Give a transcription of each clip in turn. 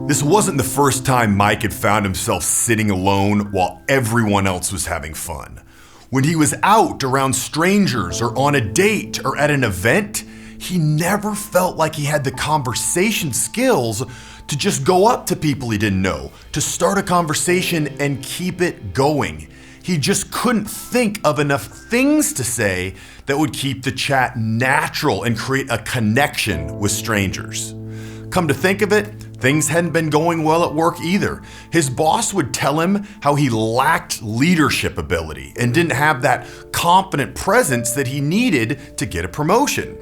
This wasn't the first time Mike had found himself sitting alone while everyone else was having fun. When he was out around strangers or on a date or at an event, he never felt like he had the conversation skills to just go up to people he didn't know, to start a conversation and keep it going. He just couldn't think of enough things to say that would keep the chat natural and create a connection with strangers. Come to think of it, things hadn't been going well at work either. His boss would tell him how he lacked leadership ability and didn't have that confident presence that he needed to get a promotion.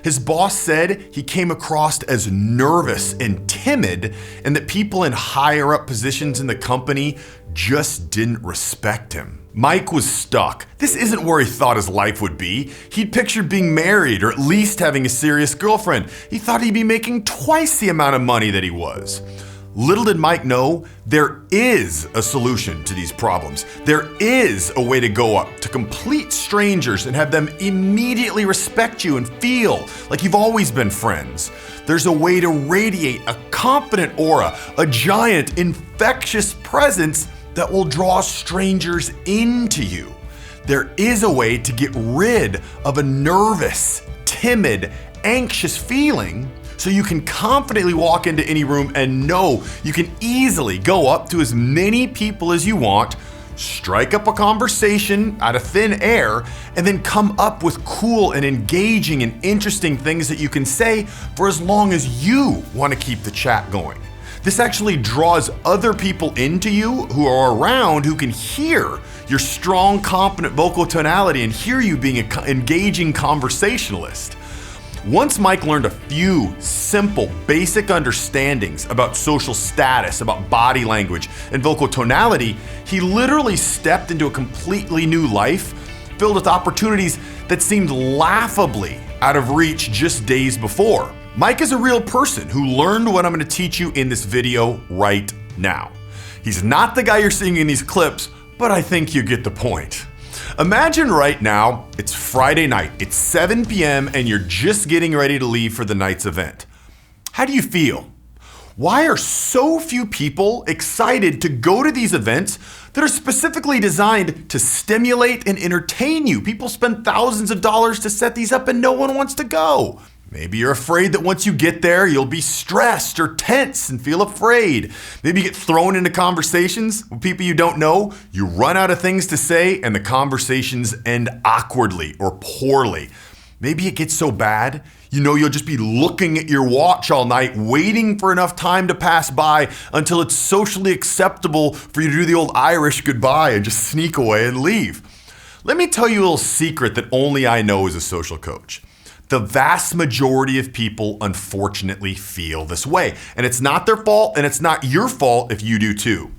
His boss said he came across as nervous and timid, and that people in higher up positions in the company just didn't respect him. Mike was stuck. This isn't where he thought his life would be. He'd pictured being married or at least having a serious girlfriend. He thought he'd be making twice the amount of money that he was. Little did Mike know, there is a solution to these problems. There is a way to go up to complete strangers and have them immediately respect you and feel like you've always been friends. There's a way to radiate a confident aura, a giant, infectious presence that will draw strangers into you. There is a way to get rid of a nervous, timid, anxious feeling so you can confidently walk into any room and know you can easily go up to as many people as you want, strike up a conversation out of thin air, and then come up with cool and engaging and interesting things that you can say for as long as you want to keep the chat going. This actually draws other people into you who are around, who can hear your strong, confident vocal tonality and hear you being an engaging conversationalist. Once Mike learned a few simple, basic understandings about social status, about body language, and vocal tonality, he literally stepped into a completely new life filled with opportunities that seemed laughably out of reach just days before. Mike is a real person who learned what I'm going to teach you in this video right now. He's not the guy you're seeing in these clips, but I think you get the point. Imagine right now, it's Friday night, it's 7 p.m. and you're just getting ready to leave for the night's event. How do you feel? Why are so few people excited to go to these events that are specifically designed to stimulate and entertain you? People spend thousands of dollars to set these up and no one wants to go. Maybe you're afraid that once you get there, you'll be stressed or tense and feel afraid. Maybe you get thrown into conversations with people you don't know, you run out of things to say, and the conversations end awkwardly or poorly. Maybe it gets so bad, you'll just be looking at your watch all night, waiting for enough time to pass by until it's socially acceptable for you to do the old Irish goodbye and just sneak away and leave. Let me tell you a little secret that only I know as a social coach. The vast majority of people, unfortunately, feel this way. And it's not their fault, and it's not your fault if you do too.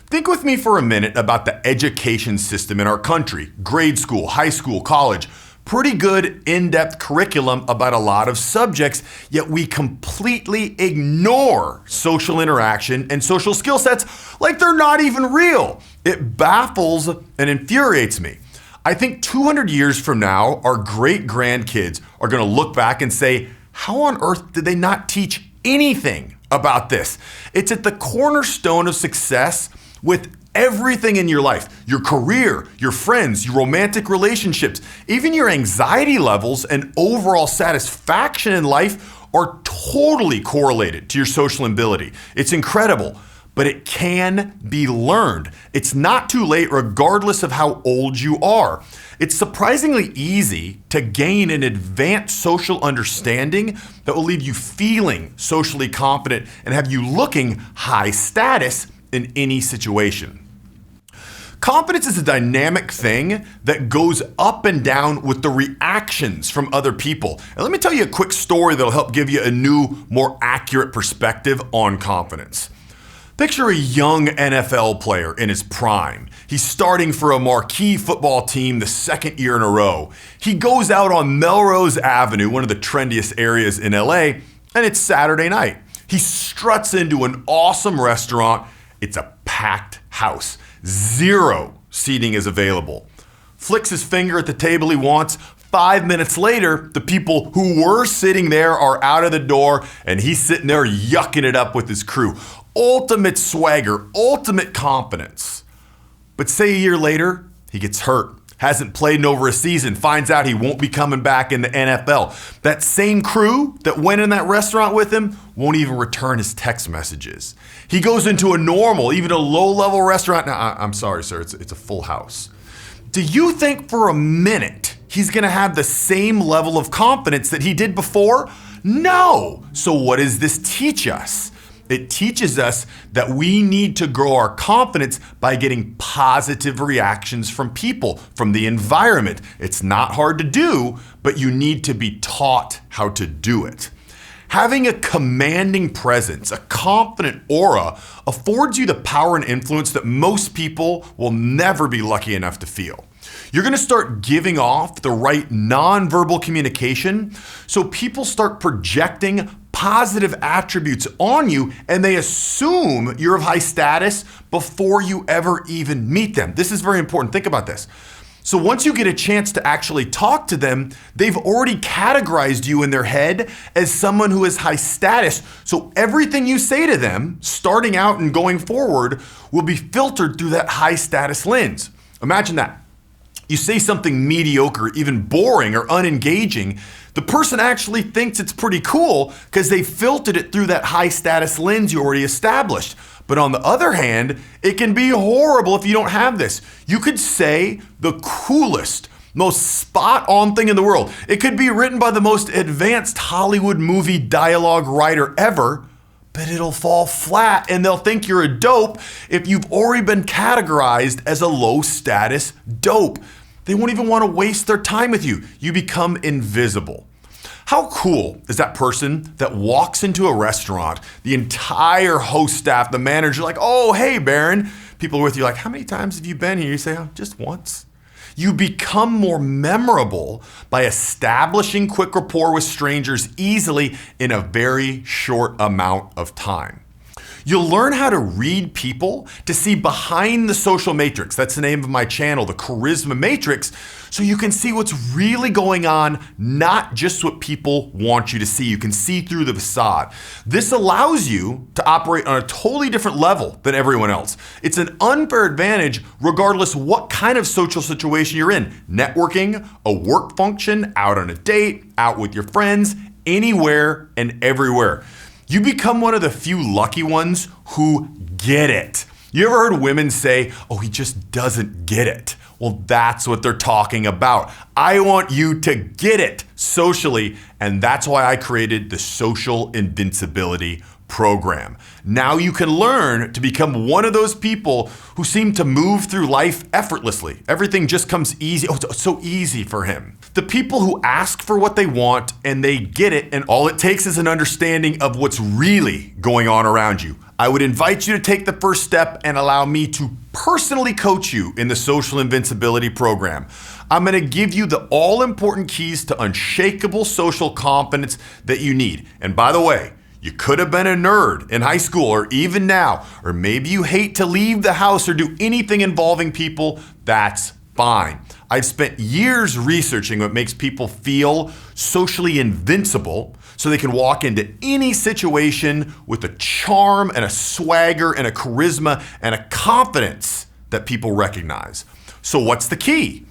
Think with me for a minute about the education system in our country. Grade school, high school, college. Pretty good in-depth curriculum about a lot of subjects, yet we completely ignore social interaction and social skill sets like they're not even real. It baffles and infuriates me. I think 200 years from now, our great-grandkids are going to look back and say, how on earth did they not teach anything about this? It's at the cornerstone of success with everything in your life, your career, your friends, your romantic relationships, even your anxiety levels and overall satisfaction in life are totally correlated to your social ability. It's incredible. But it can be learned. It's not too late regardless of how old you are. It's surprisingly easy to gain an advanced social understanding that will leave you feeling socially confident and have you looking high status in any situation. Confidence is a dynamic thing that goes up and down with the reactions from other people. And let me tell you a quick story that'll help give you a new, more accurate perspective on confidence. Picture a young NFL player in his prime. He's starting for a marquee football team the second year in a row. He goes out on Melrose Avenue, one of the trendiest areas in LA, and it's Saturday night. He struts into an awesome restaurant. It's a packed house. 0 seating is available. Flicks his finger at the table he wants, 5 minutes later, the people who were sitting there are out of the door and he's sitting there yucking it up with his crew. Ultimate swagger, ultimate confidence. But say a year later, he gets hurt. Hasn't played in over a season, finds out he won't be coming back in the NFL. That same crew that went in that restaurant with him won't even return his text messages. He goes into a normal, even a low-level restaurant. Now, I'm sorry, sir, it's a full house. Do you think for a minute he's gonna have the same level of confidence that he did before? No. So what does this teach us? It teaches us that we need to grow our confidence by getting positive reactions from people, from the environment. It's not hard to do, but you need to be taught how to do it. Having a commanding presence, a confident aura, affords you the power and influence that most people will never be lucky enough to feel. You're gonna start giving off the right nonverbal communication, so people start projecting positive attributes on you and they assume you're of high status before you ever even meet them. This is very important. Think about this. So once you get a chance to actually talk to them, they've already categorized you in their head as someone who is high status. So everything you say to them, starting out and going forward, will be filtered through that high status lens. Imagine that. You say something mediocre, even boring or unengaging, the person actually thinks it's pretty cool because they filtered it through that high status lens you already established. But on the other hand, it can be horrible if you don't have this. You could say the coolest, most spot on thing in the world. It could be written by the most advanced Hollywood movie dialogue writer ever, but it'll fall flat and they'll think you're a dope if you've already been categorized as a low status dope. They won't even want to waste their time with you. You become invisible. How cool is that person that walks into a restaurant, the entire host staff, the manager, like, oh, hey, Barron. People are with you like, how many times have you been here? You say, oh, just once. You become more memorable by establishing quick rapport with strangers easily in a very short amount of time. You'll learn how to read people, to see behind the social matrix. That's the name of my channel, the Charisma Matrix, so you can see what's really going on, not just what people want you to see. You can see through the facade. This allows you to operate on a totally different level than everyone else. It's an unfair advantage regardless what kind of social situation you're in. Networking, a work function, out on a date, out with your friends, anywhere and everywhere. You become one of the few lucky ones who get it. You ever heard women say, oh, he just doesn't get it? Well, that's what they're talking about. I want you to get it socially, and that's why I created the Social Invincibility program. Now you can learn to become one of those people who seem to move through life effortlessly. Everything just comes easy. Oh, it's so easy for him. The people who ask for what they want and they get it, and all it takes is an understanding of what's really going on around you. I would invite you to take the first step and allow me to personally coach you in the Social Invincibility program. I'm gonna give you the all-important keys to unshakable social confidence that you need. And by the way, you could have been a nerd in high school or even now, or maybe you hate to leave the house or do anything involving people. That's fine. I've spent years researching what makes people feel socially invincible so they can walk into any situation with a charm and a swagger and a charisma and a confidence that people recognize. So what's the key?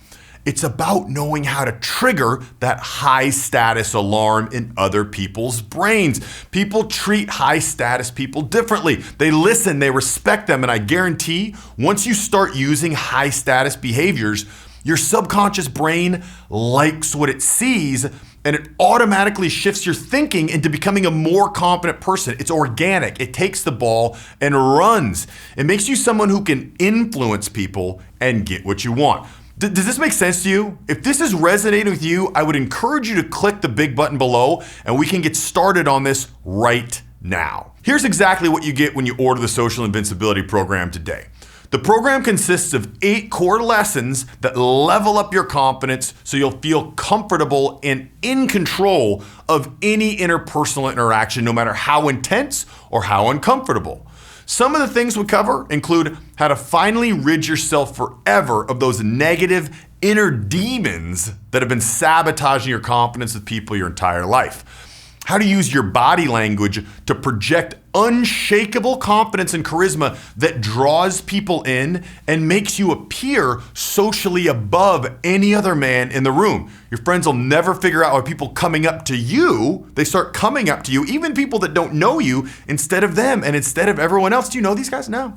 It's about knowing how to trigger that high status alarm in other people's brains. People treat high status people differently. They listen, they respect them, and I guarantee once you start using high status behaviors, your subconscious brain likes what it sees and it automatically shifts your thinking into becoming a more confident person. It's organic. It takes the ball and runs. It makes you someone who can influence people and get what you want. Does this make sense to you? If this is resonating with you, I would encourage you to click the big button below and we can get started on this right now. Here's exactly what you get when you order the Social Invincibility program today. The program consists of 8 core lessons that level up your confidence so you'll feel comfortable and in control of any interpersonal interaction, no matter how intense or how uncomfortable. Some of the things we cover include how to finally rid yourself forever of those negative inner demons that have been sabotaging your confidence with people your entire life. How to use your body language to project unshakable confidence and charisma that draws people in and makes you appear socially above any other man in the room. Your friends will never figure out why people coming up to you, they start coming up to you, even people that don't know you, instead of them and instead of everyone else. Do you know these guys? No.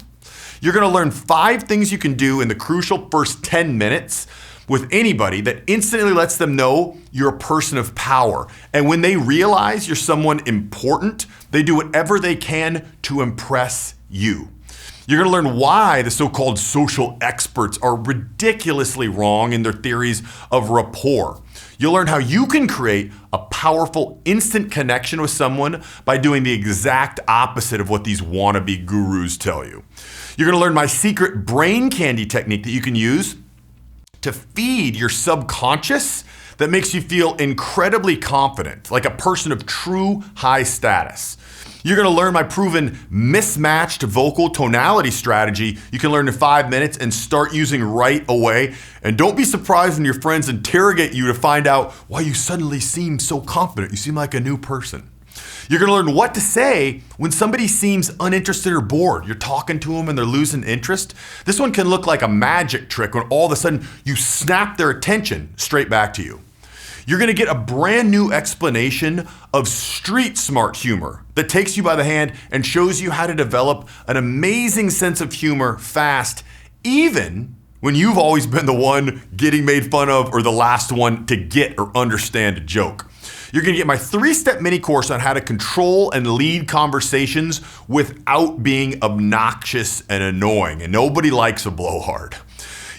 You're gonna learn 5 things you can do in the crucial first 10 minutes with anybody that instantly lets them know you're a person of power. And when they realize you're someone important, they do whatever they can to impress you. You're gonna learn why the so-called social experts are ridiculously wrong in their theories of rapport. You'll learn how you can create a powerful instant connection with someone by doing the exact opposite of what these wannabe gurus tell you. You're gonna learn my secret brain candy technique that you can use to feed your subconscious that makes you feel incredibly confident, like a person of true high status. You're gonna learn my proven mismatched vocal tonality strategy you can learn in 5 minutes and start using right away. And don't be surprised when your friends interrogate you to find out why you suddenly seem so confident. You seem like a new person. You're gonna learn what to say when somebody seems uninterested or bored. You're talking to them and they're losing interest. This one can look like a magic trick when all of a sudden you snap their attention straight back to you. You're gonna get a brand new explanation of street smart humor that takes you by the hand and shows you how to develop an amazing sense of humor fast, even when you've always been the one getting made fun of or the last one to get or understand a joke. You're gonna get my 3-step mini course on how to control and lead conversations without being obnoxious and annoying. And nobody likes a blowhard.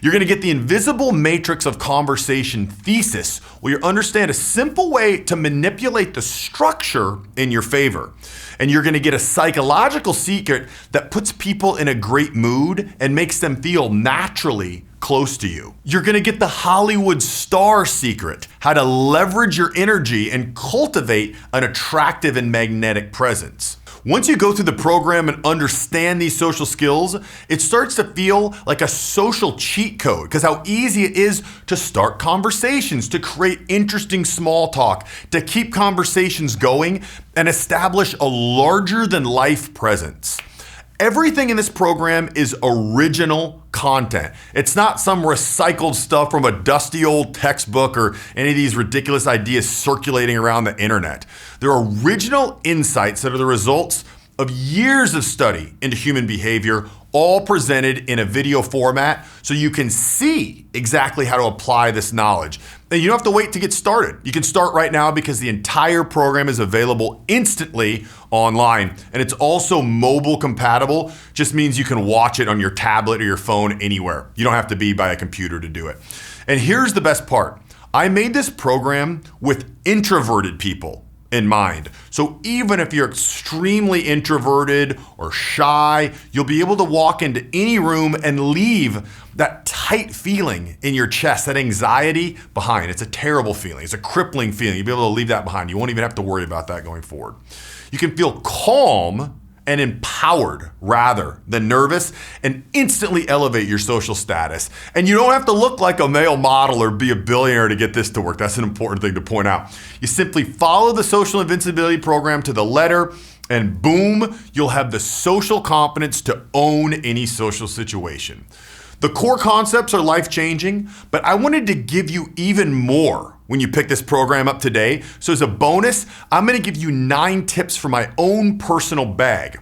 You're gonna get the invisible matrix of conversation thesis, where you understand a simple way to manipulate the structure in your favor. And you're gonna get a psychological secret that puts people in a great mood and makes them feel naturally close to you. You're gonna get the Hollywood star secret, how to leverage your energy and cultivate an attractive and magnetic presence. Once you go through the program and understand these social skills, it starts to feel like a social cheat code, because how easy it is to start conversations, to create interesting small talk, to keep conversations going and establish a larger than life presence. Everything in this program is original content. It's not some recycled stuff from a dusty old textbook or any of these ridiculous ideas circulating around the internet. They're original insights that are the results of years of study into human behavior, all presented in a video format so you can see exactly how to apply this knowledge. And you don't have to wait to get started. You can start right now because the entire program is available instantly online. And it's also mobile compatible, just means you can watch it on your tablet or your phone anywhere. You don't have to be by a computer to do it. And here's the best part. I made this program with introverted people in mind. So even if you're extremely introverted or shy, you'll be able to walk into any room and leave that tight feeling in your chest, that anxiety behind. It's a terrible feeling. It's a crippling feeling. You'll be able to leave that behind. You won't even have to worry about that going forward. You can feel calm and empowered rather than nervous, and instantly elevate your social status. And you don't have to look like a male model or be a billionaire to get this to work. That's an important thing to point out. You simply follow the social invincibility program to the letter, and boom, you'll have the social confidence to own any social situation. The core concepts are life-changing, but I wanted to give you even more when you pick this program up today. So as a bonus, I'm gonna give you 9 tips from my own personal bag.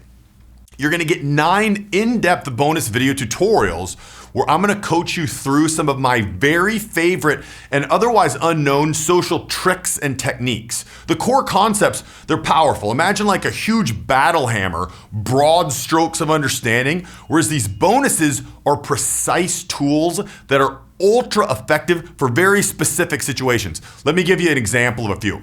You're gonna get 9 in-depth bonus video tutorials where I'm gonna coach you through some of my very favorite and otherwise unknown social tricks and techniques. The core concepts, they're powerful. Imagine like a huge battle hammer, broad strokes of understanding, whereas these bonuses are precise tools that are ultra effective for very specific situations. Let me give you an example of a few.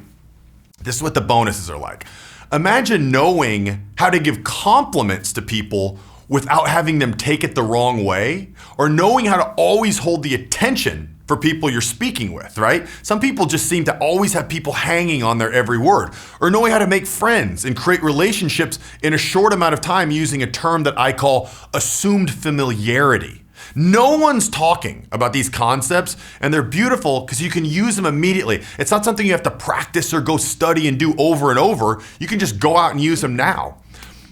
This is what the bonuses are like. Imagine knowing how to give compliments to people without having them take it the wrong way, or knowing how to always hold the attention for people you're speaking with, right? Some people just seem to always have people hanging on their every word, or knowing how to make friends and create relationships in a short amount of time using a term that I call assumed familiarity. No one's talking about these concepts, and they're beautiful because you can use them immediately. It's not something you have to practice or go study and do over and over. You can just go out and use them now.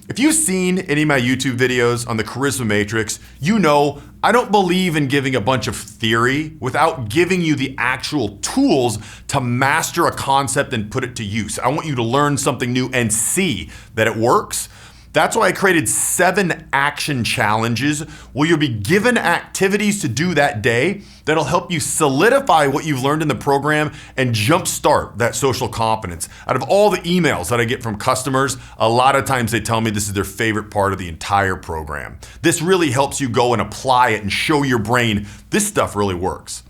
If you've seen any of my YouTube videos on the Charisma Matrix, you know I don't believe in giving a bunch of theory without giving you the actual tools to master a concept and put it to use. I want you to learn something new and see that it works. That's why I created 7 action challenges where you'll be given activities to do that day that'll help you solidify what you've learned in the program and jumpstart that social confidence. Out of all the emails that I get from customers, a lot of times they tell me this is their favorite part of the entire program. This really helps you go and apply it and show your brain this stuff really works.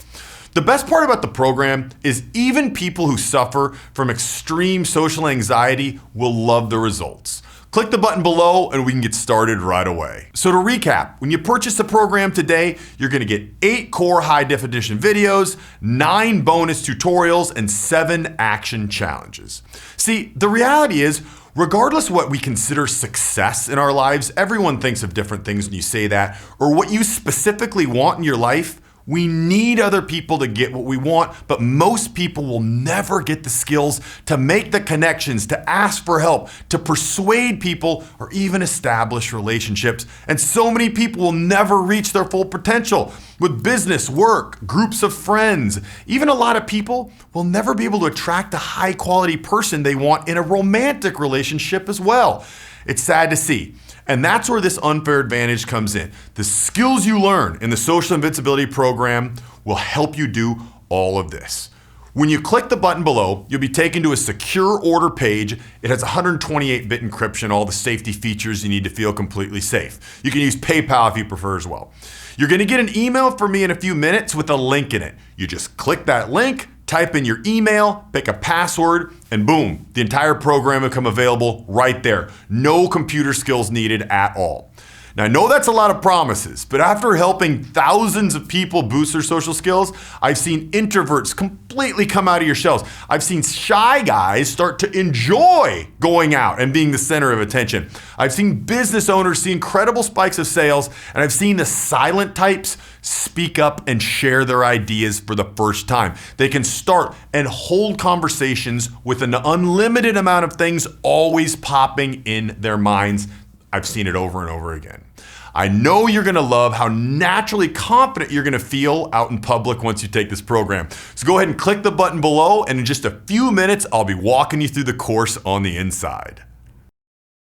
The best part about the program is even people who suffer from extreme social anxiety will love the results. Click the button below and we can get started right away. So to recap, when you purchase the program today, you're gonna get 8 core high definition videos, 9 bonus tutorials, and 7 action challenges. See, the reality is, regardless of what we consider success in our lives, everyone thinks of different things when you say that, or what you specifically want in your life. We need other people to get what we want, but most people will never get the skills to make the connections, to ask for help, to persuade people, or even establish relationships. And so many people will never reach their full potential with business, work, groups of friends. Even a lot of people will never be able to attract the high quality person they want in a romantic relationship as well. It's sad to see. And that's where this unfair advantage comes in. The skills you learn in the Social Invincibility program will help you do all of this. When you click the button below, you'll be taken to a secure order page. It has 128-bit encryption, all the safety features you need to feel completely safe. You can use PayPal if you prefer as well. You're gonna get an email from me in a few minutes with a link in it. You just click that link, type in your email, pick a password, and boom, the entire program will become available right there. No computer skills needed at all. Now, I know that's a lot of promises, but after helping thousands of people boost their social skills, I've seen introverts completely come out of your shells. I've seen shy guys start to enjoy going out and being the center of attention. I've seen business owners see incredible spikes of sales, and I've seen the silent types speak up and share their ideas for the first time. They can start and hold conversations with an unlimited amount of things always popping in their minds. I've seen it over and over again. I know you're gonna love how naturally confident you're gonna feel out in public once you take this program. So go ahead and click the button below, and in just a few minutes, I'll be walking you through the course on the inside.